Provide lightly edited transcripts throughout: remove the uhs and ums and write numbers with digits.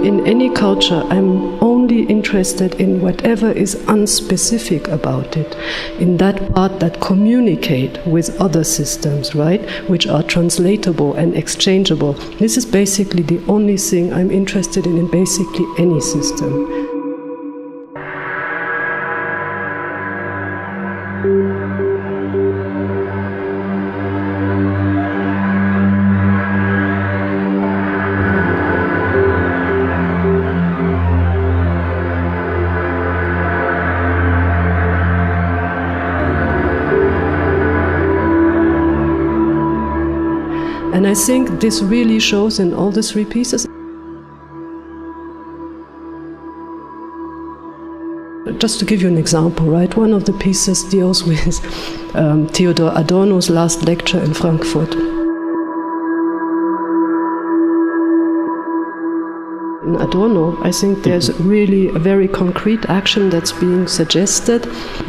in any culture, I'm only interested in whatever is unspecific about it, in that part that communicate with other systems, right, which are translatable and exchangeable. This is basically the only thing I'm interested in basically any system. And I think this really shows in all the three pieces. Just to give you an example, right? One of the pieces deals with Theodor Adorno's last lecture in Frankfurt. In Adorno, I think there's really a very concrete action that's being suggested,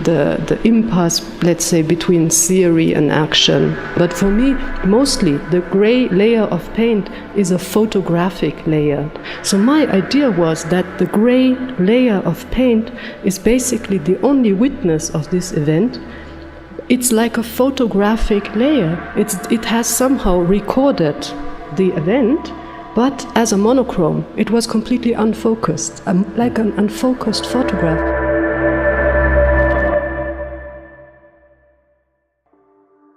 the impasse, let's say, between theory and action. But for me, mostly, the gray layer of paint is a photographic layer. So my idea was that the gray layer of paint is basically the only witness of this event. It's like a photographic layer. It has somehow recorded the event, but as a monochrome, it was completely unfocused, like an unfocused photograph.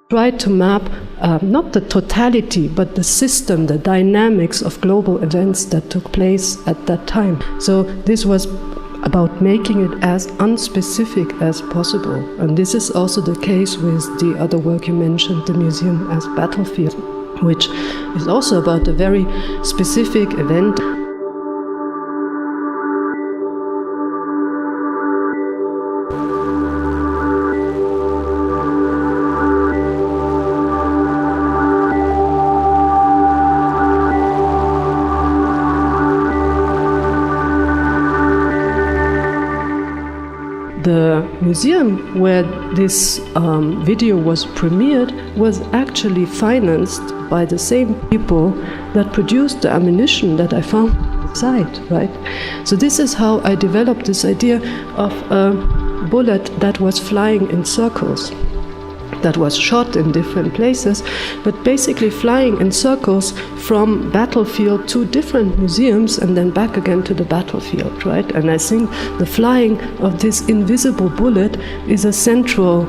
Tried to map not the totality, but the system, the dynamics of global events that took place at that time. So this was about making it as unspecific as possible. And this is also the case with the other work you mentioned, the museum as battlefield, which is also about a very specific event. The museum where this video was premiered was actually financed by the same people that produced the ammunition that I found on the site, right? So this is how I developed this idea of a bullet that was flying in circles, that was shot in different places, but basically flying in circles from battlefield to different museums and then back again to the battlefield, right? And I think the flying of this invisible bullet is a central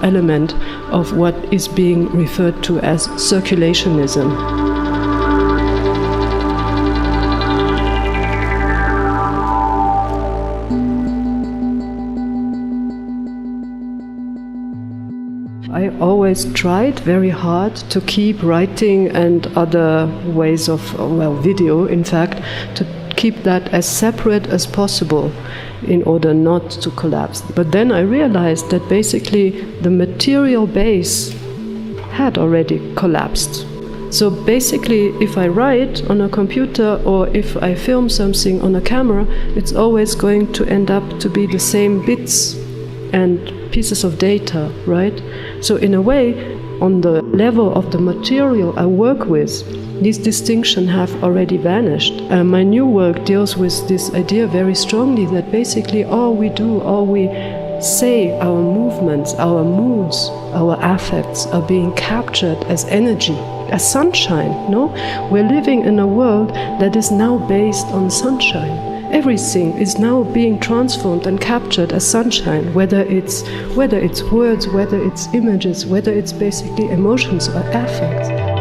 element of what is being referred to as circulationism. I always tried very hard to keep writing and other ways of, video, in fact, to keep that as separate as possible in order not to collapse. But then I realized that basically the material base had already collapsed. So basically, if I write on a computer or if I film something on a camera, it's always going to end up to be the same bits and pieces of data, right? So in a way, on the level of the material I work with, these distinctions have already vanished. My new work deals with this idea very strongly that basically all we do, all we say, our movements, our moods, our affects are being captured as energy, as sunshine, no? We're living in a world that is now based on sunshine. Everything is now being transformed and captured as sunshine, whether it's words, whether it's images, whether it's basically emotions or affects.